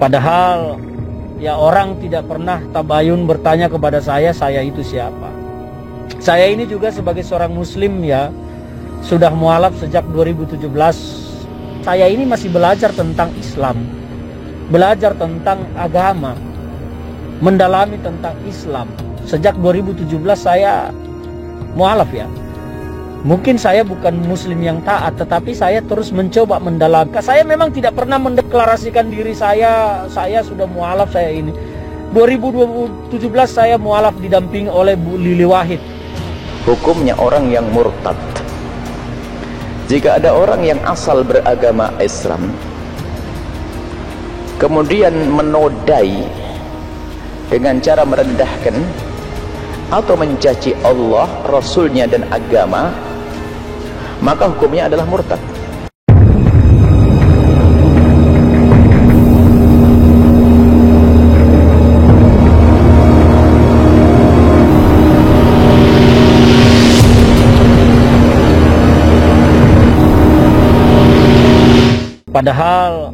Padahal ya orang tidak pernah tabayun bertanya kepada saya itu siapa. Saya ini juga sebagai seorang muslim ya, sudah mualaf sejak 2017. Saya ini masih belajar tentang Islam, belajar tentang agama, mendalami tentang Islam. Sejak 2017 saya mualaf ya. Mungkin saya bukan muslim yang taat, tetapi saya terus mencoba mendalamkan. Saya memang tidak pernah mendeklarasikan diri saya sudah mualaf, saya ini. 2017 saya mualaf didampingi oleh Bu Lili Wahid. Hukumnya orang yang murtad. Jika ada orang yang asal beragama Islam, kemudian menodai dengan cara merendahkan atau mencaci Allah, Rasulnya dan agama, maka hukumnya adalah murtad. Padahal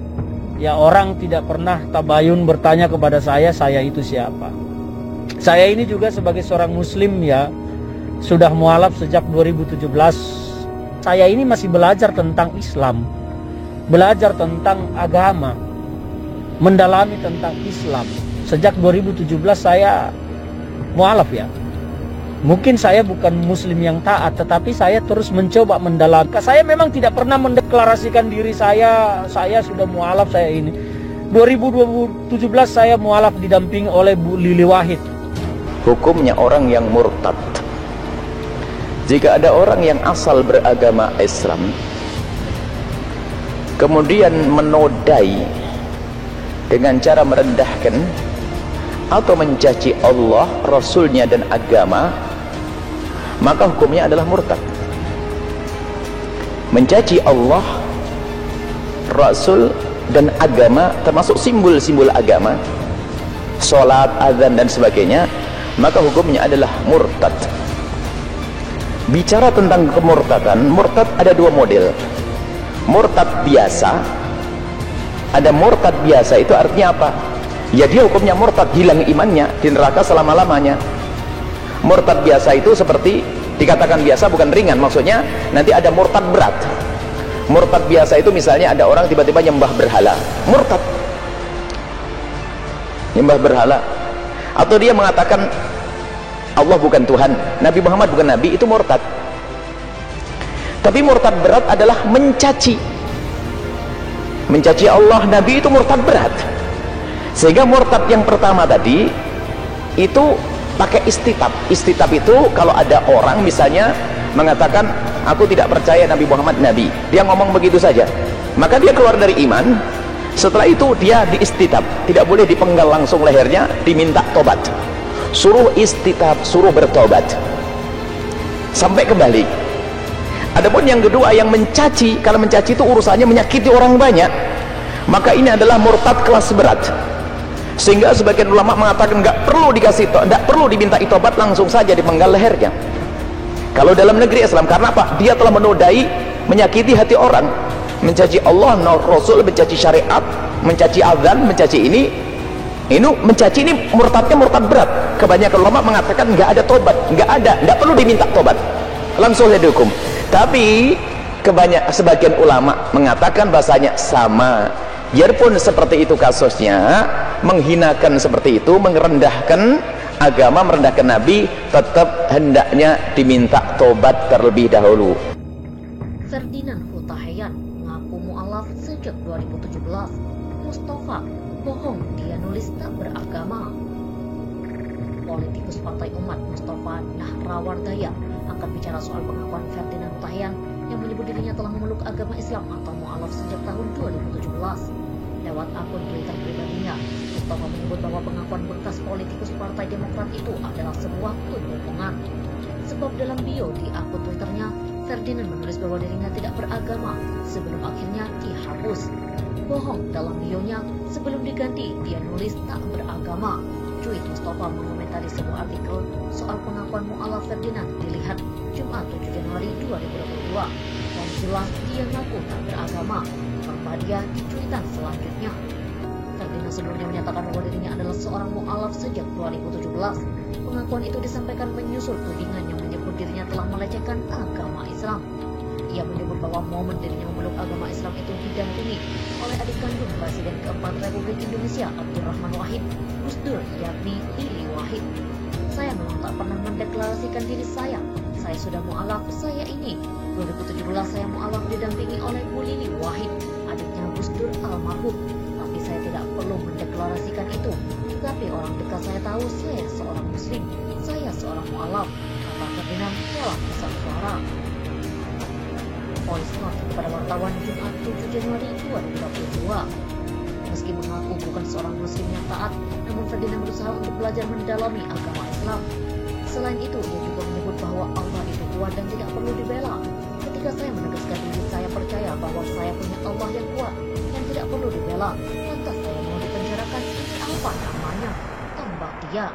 ya orang tidak pernah tabayun bertanya kepada saya itu siapa. Saya ini juga sebagai seorang muslim ya, sudah mualaf sejak 2017. Saya ini masih belajar tentang Islam, belajar tentang agama, mendalami tentang Islam. Sejak 2017 saya mualaf ya. Mungkin saya bukan muslim yang taat, tetapi saya terus mencoba mendalamkan. Saya memang tidak pernah mendeklarasikan diri saya sudah mualaf, saya ini. 2017 saya mualaf didampingi oleh Bu Lili Wahid. Hukumnya orang yang murtad. Jika ada orang yang asal beragama Islam, kemudian menodai dengan cara merendahkan atau mencaci Allah, Rasulnya dan agama, maka hukumnya adalah murtad. Mencaci Allah, Rasul dan agama, termasuk simbol-simbol agama, sholat, azan dan sebagainya, maka hukumnya adalah murtad. Bicara tentang kemurtadan, murtad ada dua model. Murtad biasa. Ada murtad biasa, itu artinya apa? Ya dia hukumnya murtad, hilang imannya, di neraka selama-lamanya. Murtad biasa itu seperti dikatakan biasa, bukan ringan, maksudnya nanti ada murtad berat. Murtad biasa itu misalnya ada orang tiba-tiba nyembah berhala, murtad, nyembah berhala. Atau dia mengatakan Allah bukan Tuhan, Nabi Muhammad bukan Nabi, itu murtad. Tapi murtad berat adalah mencaci Allah, Nabi, itu murtad berat. Sehingga murtad yang pertama tadi itu pakai istitab. Istitab itu kalau ada orang misalnya mengatakan aku tidak percaya Nabi Muhammad Nabi, dia ngomong begitu saja, maka dia keluar dari iman. Setelah itu dia diistitab, tidak boleh dipenggal langsung lehernya, diminta tobat, suruh istitab, suruh bertobat sampai kembali. Adapun yang kedua yang mencaci, kalau mencaci itu urusannya menyakiti orang banyak, maka ini adalah murtad kelas berat. Sehingga sebagian ulama mengatakan nggak perlu dikasih, nggak perlu diminta tobat, langsung saja dipenggal lehernya. Kalau dalam negeri Islam, karena apa? Dia telah menodai, menyakiti hati orang, mencaci Allah, Rasul, mencaci syariat, mencaci azan, mencaci ini mencaci ini murtadnya murtad berat. Kebanyakan ulama mengatakan nggak ada tobat, nggak perlu diminta tobat, langsung saja dihukum. Tapi sebagian ulama mengatakan bahasanya sama, biarpun seperti itu kasusnya, menghinakan seperti itu, merendahkan agama, merendahkan Nabi, tetap hendaknya diminta tobat terlebih dahulu. Ferdinand Hutahian mengaku mualaf sejak 2017. Mustafa bohong, dia nulis tak beragama. Politikus Partai Umat Mustafa Nahrawardaya akan bicara soal pengakuan Ferdinand Hutahian yang menyebut dirinya telah memeluk agama Islam atau mualaf sejak tahun 2017. Lewat akun Twitter pribadinya, Mustafa menyebut bahwa pengakuan bekas politikus Partai Demokrat itu adalah sebuah kebohongan. Sebab dalam bio di akun Twitternya, Ferdinand menulis bahwa dirinya tidak beragama sebelum akhirnya dihapus. Bohong dalam bionya, sebelum diganti dia nulis tak beragama. Cuit Mustafa mengomentari sebuah artikel soal pengakuan mu'alaf Ferdinand dilihat Jumat 7 Januari 2022. Dan jelas dia ngaku tak beragama, tanpa dia di cuitan selanjutnya. Ferdinand mana sebelumnya menyatakan bahwa dirinya adalah seorang mu'alaf sejak 2017. Pengakuan itu disampaikan menyusul tudingan yang menyebut dirinya telah melecehkan agama Islam. Ia menyebut bahwa momen dirinya memeluk agama Islam itu didampingi oleh adik kandung Presiden keempat Republik Indonesia Abdurrahman Wahid, Gus Dur, yakni Lili Wahid. Saya memang tak pernah mendeklarasikan diri saya sudah mu'alaf, saya ini. 2017 saya mu'alaf didampingi oleh Bu Lili Wahid, adiknya Gus Dur almarhum. Tapi saya tidak perlu mendeklarasikan itu. Tapi orang dekat saya tahu saya seorang muslim, saya seorang mu'alaf, kata Ferdinand dalam pesan suara. Voice note kepada wartawan Jumat 7 Januari 2022. Meski mengaku bukan seorang muslim yang taat, namun Ferdinand berusaha untuk belajar mendalami agama Islam. Selain itu, ia juga menyebut bahwa Allah itu kuat dan tidak perlu dibela. Ketika saya menegaskan diri saya percaya bahwa saya punya Allah yang kuat yang tidak perlu dibela, lantas saya mau dipenjarakan, ini apa namanya? Tambah dia.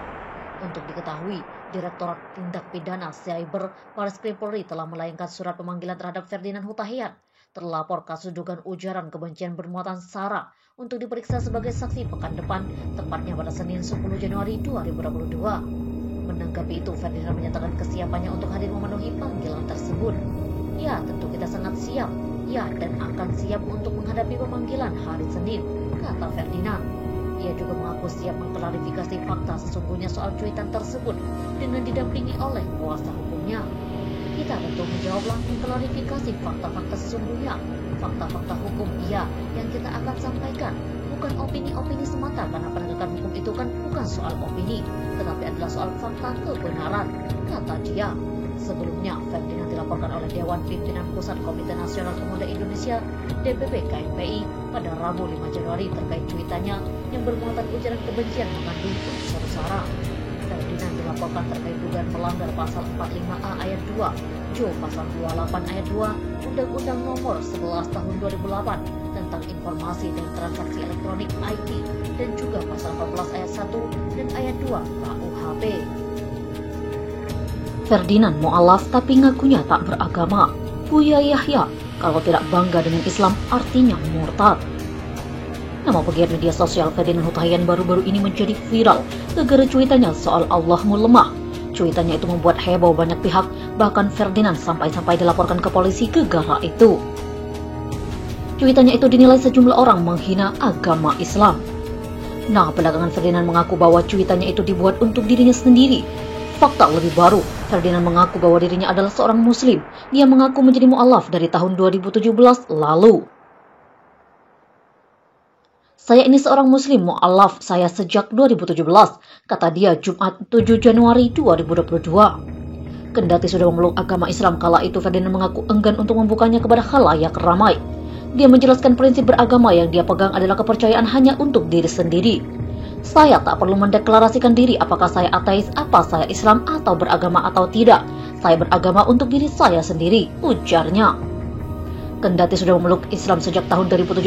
Untuk diketahui, Direktorat Tindak Pidana Cyber Bareskrim Polri telah melayangkan surat pemanggilan terhadap Ferdinand Hutahian, terlapor kasus dugaan ujaran kebencian bermuatan sara, untuk diperiksa sebagai saksi pekan depan, tepatnya pada Senin 10 Januari 2022. Menanggapi itu, Ferdinand menyatakan kesiapannya untuk hadir memenuhi panggilan tersebut. Ya, tentu kita sangat siap. Ya, dan akan siap untuk menghadapi pemanggilan hari Senin, kata Ferdinand. Ia juga mengaku siap mengklarifikasi fakta sesungguhnya soal cuitan tersebut dengan didampingi oleh kuasa hukumnya. Kita tentu menjawablah mengklarifikasi fakta-fakta sesungguhnya. Fakta-fakta hukum iya yang kita akan sampaikan, bukan opini-opini semata, karena penegakan hukum itu kan bukan soal opini, tetapi adalah soal fakta kebenaran, kata dia. Sebelumnya, Ferdinand dilaporkan oleh Dewan Pimpinan Pusat Komite Nasional Pemuda Indonesia (DPP KMPI) pada Rabu 5 Januari terkait cuitannya yang bermuatan ujaran kebencian mengandung unsur sara. Ferdinand dilaporkan terkait dugaan melanggar pasal 45A ayat 2, Jo pasal 28 ayat 2 Undang-Undang Nomor 11 Tahun 2008 tentang Informasi dan Transaksi Elektronik IT dan juga pasal 14 ayat 1 dan ayat 2 KUHP. Ferdinand mu'alaf tapi ngakunya tak beragama. Buya Yahya, kalau tidak bangga dengan Islam artinya murtad. Nama pegiat media sosial Ferdinand Hutahian baru-baru ini menjadi viral gara-gara cuitannya soal Allahmu lemah. Cuitannya itu membuat heboh banyak pihak, bahkan Ferdinand sampai-sampai dilaporkan ke polisi gara-gara itu. Cuitannya itu dinilai sejumlah orang menghina agama Islam. Nah, belakangan Ferdinand mengaku bahwa cuitannya itu dibuat untuk dirinya sendiri. Fakta lebih baru, Ferdinand mengaku bahwa dirinya adalah seorang muslim. Dia mengaku menjadi mu'alaf dari tahun 2017 lalu. Saya ini seorang muslim mu'alaf saya sejak 2017, kata dia Jumat 7 Januari 2022. Kendati sudah memeluk agama Islam, kala itu Ferdinand mengaku enggan untuk membukanya kepada khalayak ramai. Dia menjelaskan prinsip beragama yang dia pegang adalah kepercayaan hanya untuk diri sendiri. Saya tak perlu mendeklarasikan diri apakah saya ateis, apa saya Islam, atau beragama atau tidak. Saya beragama untuk diri saya sendiri, ujarnya. Kendati sudah memeluk Islam sejak tahun 2017,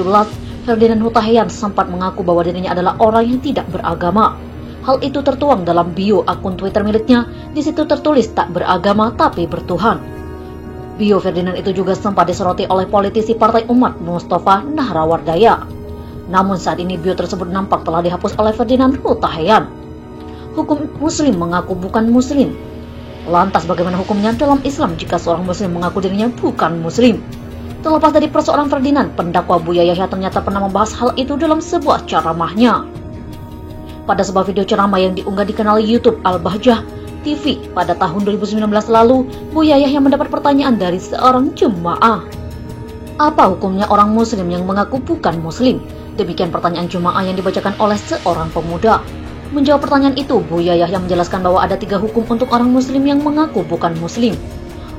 Ferdinand Hutahian sempat mengaku bahwa dirinya adalah orang yang tidak beragama. Hal itu tertuang dalam bio akun Twitter miliknya. Di situ tertulis tak beragama tapi bertuhan. Bio Ferdinand itu juga sempat disoroti oleh politisi Partai Umat Mustafa Nahrawardaya. Namun saat ini bio tersebut nampak telah dihapus oleh Ferdinand Hutahian. Hukum muslim mengaku bukan muslim. Lantas bagaimana hukumnya dalam Islam jika seorang muslim mengaku dirinya bukan muslim? Terlepas dari persoalan Ferdinand, pendakwa Buya Yahya ternyata pernah membahas hal itu dalam sebuah ceramahnya. Pada sebuah video ceramah yang diunggah di kanal YouTube Al-Bahjah TV pada tahun 2019 lalu, Buya Yahya mendapat pertanyaan dari seorang jemaah. Apa hukumnya orang muslim yang mengaku bukan muslim? Demikian pertanyaan jemaah yang dibacakan oleh seorang pemuda. Menjawab pertanyaan itu, Buya Yahya menjelaskan bahwa ada 3 hukum untuk orang muslim yang mengaku bukan muslim.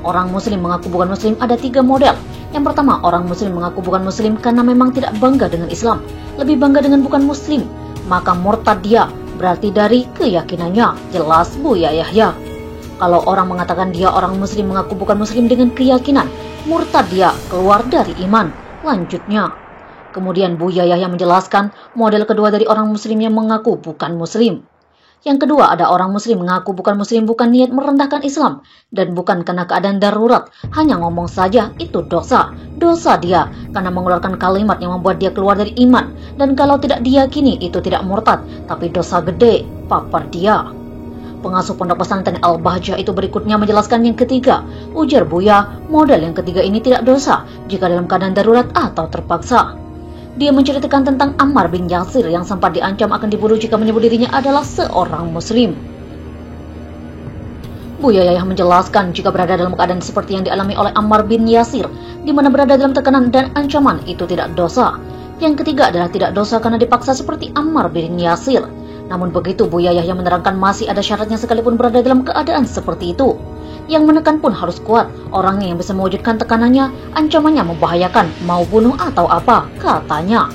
Orang muslim mengaku bukan muslim ada 3 model. Yang pertama, orang muslim mengaku bukan muslim karena memang tidak bangga dengan Islam, lebih bangga dengan bukan muslim, maka murtad dia, berarti dari keyakinannya, jelas Buya Yahya. Kalau orang mengatakan dia orang muslim mengaku bukan muslim dengan keyakinan, murtad dia, keluar dari iman, lanjutnya. Kemudian Buya Yahya menjelaskan model kedua dari orang muslim yang mengaku bukan muslim. Yang kedua, ada orang muslim mengaku bukan muslim bukan niat merendahkan Islam dan bukan karena keadaan darurat, hanya ngomong saja itu dosa. Dosa dia karena mengeluarkan kalimat yang membuat dia keluar dari iman, dan kalau tidak diyakini itu tidak murtad, tapi dosa gede, papar dia. Pengasuh pondok pesantren Al-Bahjah itu berikutnya menjelaskan yang ketiga. Ujar Buya, model yang ketiga ini tidak dosa jika dalam keadaan darurat atau terpaksa. Dia menceritakan tentang Ammar bin Yasir yang sempat diancam akan dibunuh jika menyebut dirinya adalah seorang muslim. Buya Yahya menjelaskan jika berada dalam keadaan seperti yang dialami oleh Ammar bin Yasir, di mana berada dalam tekanan dan ancaman, itu tidak dosa. Yang ketiga adalah tidak dosa karena dipaksa seperti Ammar bin Yasir. Namun begitu, Buya Yahya menerangkan masih ada syaratnya sekalipun berada dalam keadaan seperti itu. Yang menekan pun harus kuat, orangnya yang bisa mewujudkan tekanannya, ancamannya membahayakan, mau bunuh atau apa, katanya.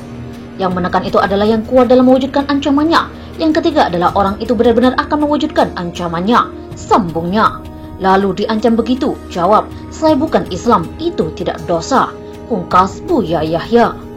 Yang menekan itu adalah yang kuat dalam mewujudkan ancamannya. Yang ketiga adalah orang itu benar-benar akan mewujudkan ancamannya, sambungnya. Lalu diancam begitu, jawab, saya bukan Islam, itu tidak dosa, pungkas Buya Yahya.